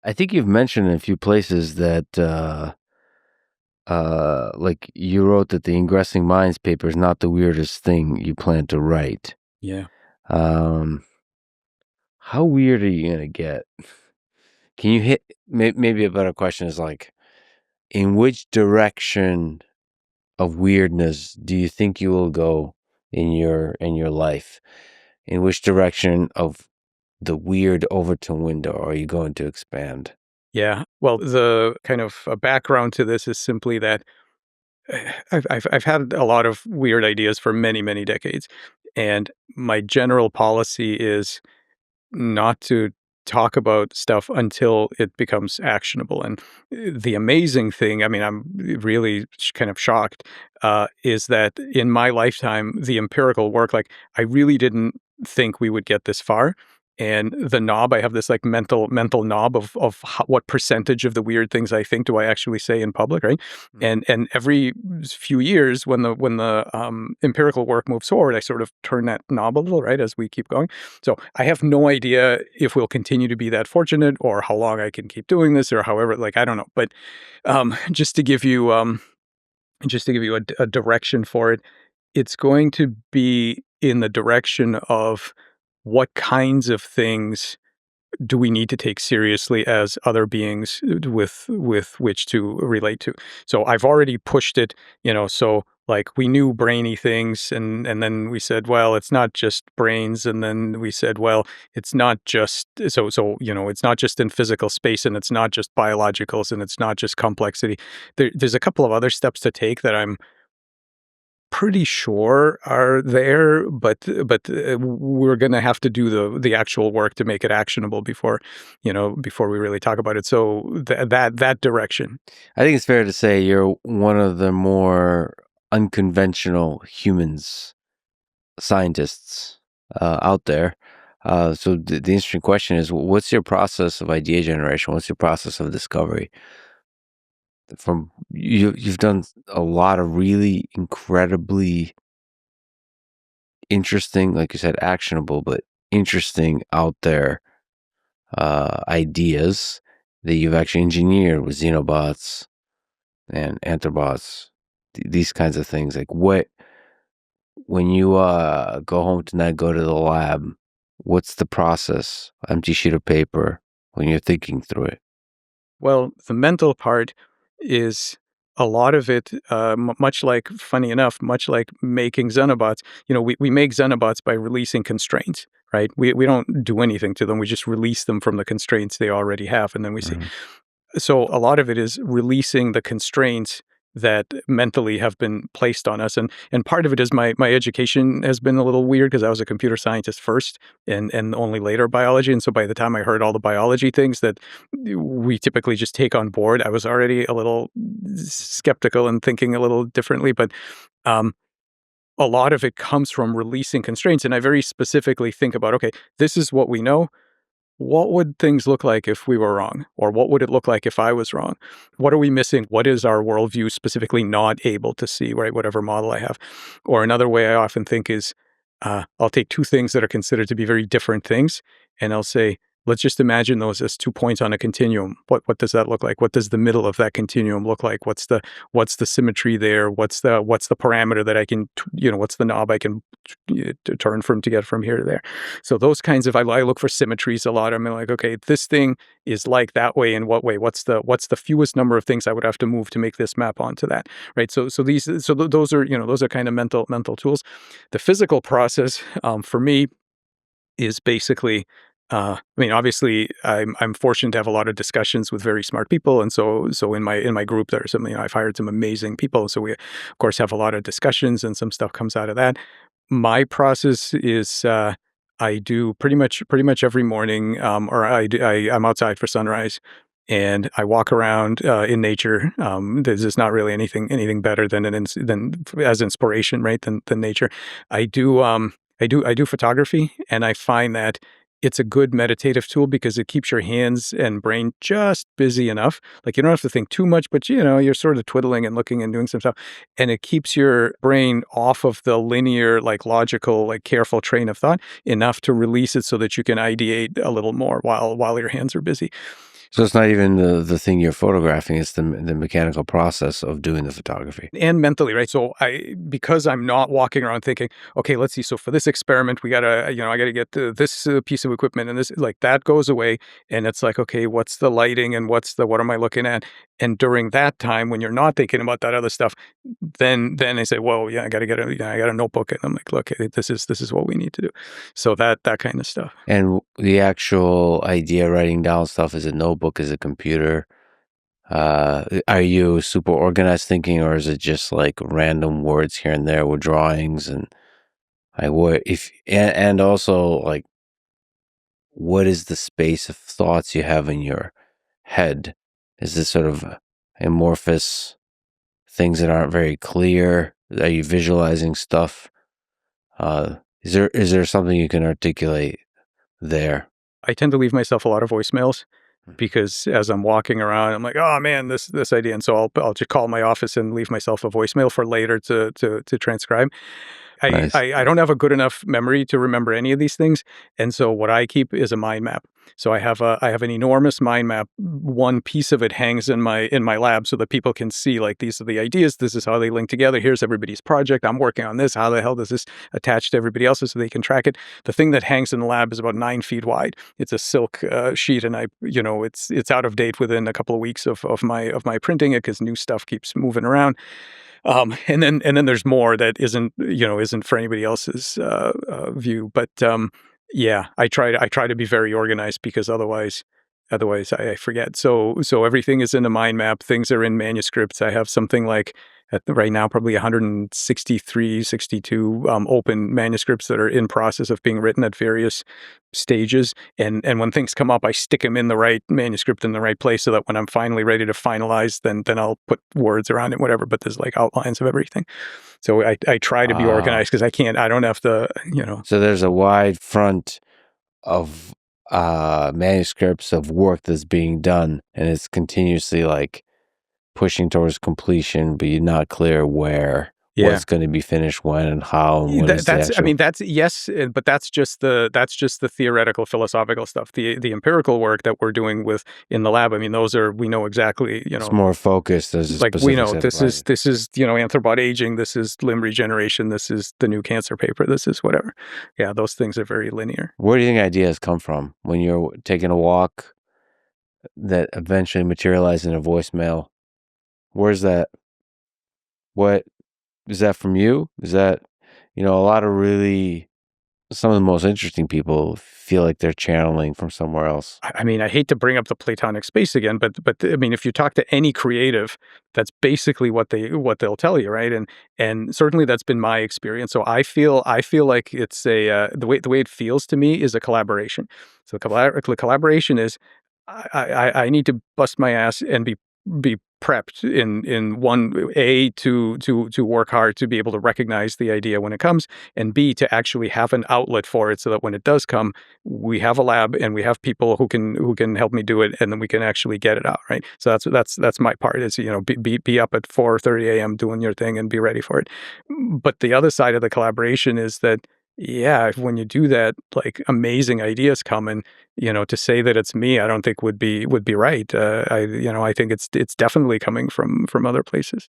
I think you've mentioned in a few places that like you wrote that the Ingressing Minds paper is not the weirdest thing you plan to write. Yeah. How weird are you gonna get? Can you hit? Maybe a better question is like, in which direction of weirdness do you think you will go in your life? In which direction of the weird Overton window are you going to expand? Yeah. Well, the kind of background to this is simply that I've had a lot of weird ideas for many, many decades. And my general policy is not to talk about stuff until it becomes actionable. And the amazing thing, I mean, I'm really kind of shocked, is that in my lifetime, the empirical work, like I really didn't think we would get this far. And the knob, I have this like mental knob of what percentage of the weird things I think do I actually say in public, right? And every few years, when the empirical work moves forward, I sort of turn that knob a little, right, as we keep going. So I have no idea if we'll continue to be that fortunate or how long I can keep doing this or however, like, I don't know. But just to give you a direction for it, it's going to be in the direction of what kinds of things do we need to take seriously as other beings with which to relate to? So I've already pushed it, so like we knew brainy things and then we said, well, it's not just brains. And then we said, well, it's not just it's not just in physical space and it's not just biologicals and it's not just complexity. There's a couple of other steps to take that I'm pretty sure are there, but we're gonna have to do the actual work to make it actionable before we really talk about it. So that direction. I think it's fair to say you're one of the more unconventional scientists out there. So the interesting question is, what's your process of idea generation? What's your process of discovery? You've done a lot of really incredibly interesting, like you said, actionable, but interesting out there ideas that you've actually engineered with xenobots and anthrobots, these kinds of things. Like when you go home tonight, go to the lab, what's the process? Empty sheet of paper when you're thinking through it. Well, the mental part is a lot of it, much like, funny enough, much like making Xenobots. We make Xenobots by releasing constraints, right? We don't do anything to them. We just release them from the constraints they already have, and then we see. Mhm. So a lot of it is releasing the constraints that mentally have been placed on us. And part of it is my education has been a little weird because I was a computer scientist first and only later biology. And so by the time I heard all the biology things that we typically just take on board, I was already a little skeptical and thinking a little differently. But a lot of it comes from releasing constraints. And I very specifically think about, okay, this is what we know. What would things look like if we were wrong? Or what would it look like if I was wrong? What are we missing? What is our worldview specifically not able to see, right? Whatever model I have. Or another way I often think is I'll take two things that are considered to be very different things, and I'll say, let's just imagine those as 2 points on a continuum. What does that look like? What does the middle of that continuum look like? What's the symmetry there? What's the parameter that I can, what's the knob I can turn from to get from here to there? So those kinds of, I look for symmetries a lot. I'm like, okay, this thing is like that way. In what way? What's the fewest number of things I would have to move to make this map onto that, right? So those are kind of mental tools. The physical process for me is basically, I mean, obviously, I'm fortunate to have a lot of discussions with very smart people, and so in my group there are some, I've hired some amazing people, so we of course have a lot of discussions, and some stuff comes out of that. My process is I do pretty much every morning, or I'm outside for sunrise. And I walk around in nature. There's just not really anything better than as inspiration, right? Than nature. I do photography, and I find that it's a good meditative tool because it keeps your hands and brain just busy enough. Like you don't have to think too much, but you're sort of twiddling and looking and doing some stuff. And it keeps your brain off of the linear, like logical, like careful train of thought enough to release it so that you can ideate a little more while your hands are busy. So it's not even the thing you're photographing, it's the mechanical process of doing the photography. And mentally, right? So because I'm not walking around thinking, okay, let's see. So for this experiment, we gotta, I gotta get this piece of equipment, and this, like, that goes away, and it's like, okay, what's the lighting, and what am I looking at? And during that time, when you're not thinking about that other stuff, then they say, well, yeah, I gotta get I got a notebook, and I'm like, look, this is what we need to do. So that kind of stuff. And the actual idea, writing down stuff, is a notebook, is a computer. Are you super organized thinking, or is it just like random words here and there with drawings? And like, what if, and also, like, what is the space of thoughts you have in your head? Is this sort of amorphous things that aren't very clear? Are you visualizing stuff? Is there something you can articulate there? I tend to leave myself a lot of voicemails Hmm. because as I'm walking around, I'm like, oh man, this idea, and so I'll just call my office and leave myself a voicemail for later to transcribe. Nice. I don't have a good enough memory to remember any of these things, and so what I keep is a mind map. So I have an enormous mind map. One piece of it hangs in my lab so that people can see, like, these are the ideas. This is how they link together. Here's everybody's project. I'm working on this. How the hell does this attach to everybody else's so they can track it? The thing that hangs in the lab is about 9 feet wide. It's a silk sheet, and it's out of date within a couple of weeks of my printing it because new stuff keeps moving around. And then there's more that isn't for anybody else's view. But yeah, I try to be very organized because otherwise I forget. So everything is in a mind map. Things are in manuscripts. I have something like right now probably 163, 62 open manuscripts that are in process of being written at various stages. And when things come up, I stick them in the right manuscript in the right place so that when I'm finally ready to finalize, then I'll put words around it, whatever. But there's like outlines of everything. So I try to be Ah, organized because I don't have to. so there's a wide front of manuscripts of work that's being done, and it's continuously like pushing towards completion, but you're not clear where, Yeah. what's going to be finished when, and how, and what is the That's, I actual. mean, that's, yes, but that's just the theoretical philosophical stuff. The empirical work that we're doing with in the lab, I mean, those are, we know exactly, It's more focused. There's a like, we specific know set of projects. this is anthrobot aging, this is limb regeneration, this is the new cancer paper, this is whatever. Yeah, those things are very linear. Where do you think ideas come from when you're taking a walk that eventually materialize in a voicemail? Where's that? What is that from you? Is that, a lot of really, some of the most interesting people feel like they're channeling from somewhere else. I mean, I hate to bring up the Platonic space again, but I mean, if you talk to any creative, that's basically what they'll tell you, right? And certainly that's been my experience. So I feel like it's the way it feels to me is a collaboration. So collaboration is I need to bust my ass and be prepped in one A to work hard to be able to recognize the idea when it comes, and B to actually have an outlet for it so that when it does come, we have a lab and we have people who can help me do it, and then we can actually get it out, right? So that's my part is, be up at 4:30 a.m. doing your thing and be ready for it. But the other side of the collaboration is that, yeah, when you do that, like, amazing ideas come, and to say that it's me, I don't think would be right. I think it's definitely coming from other places.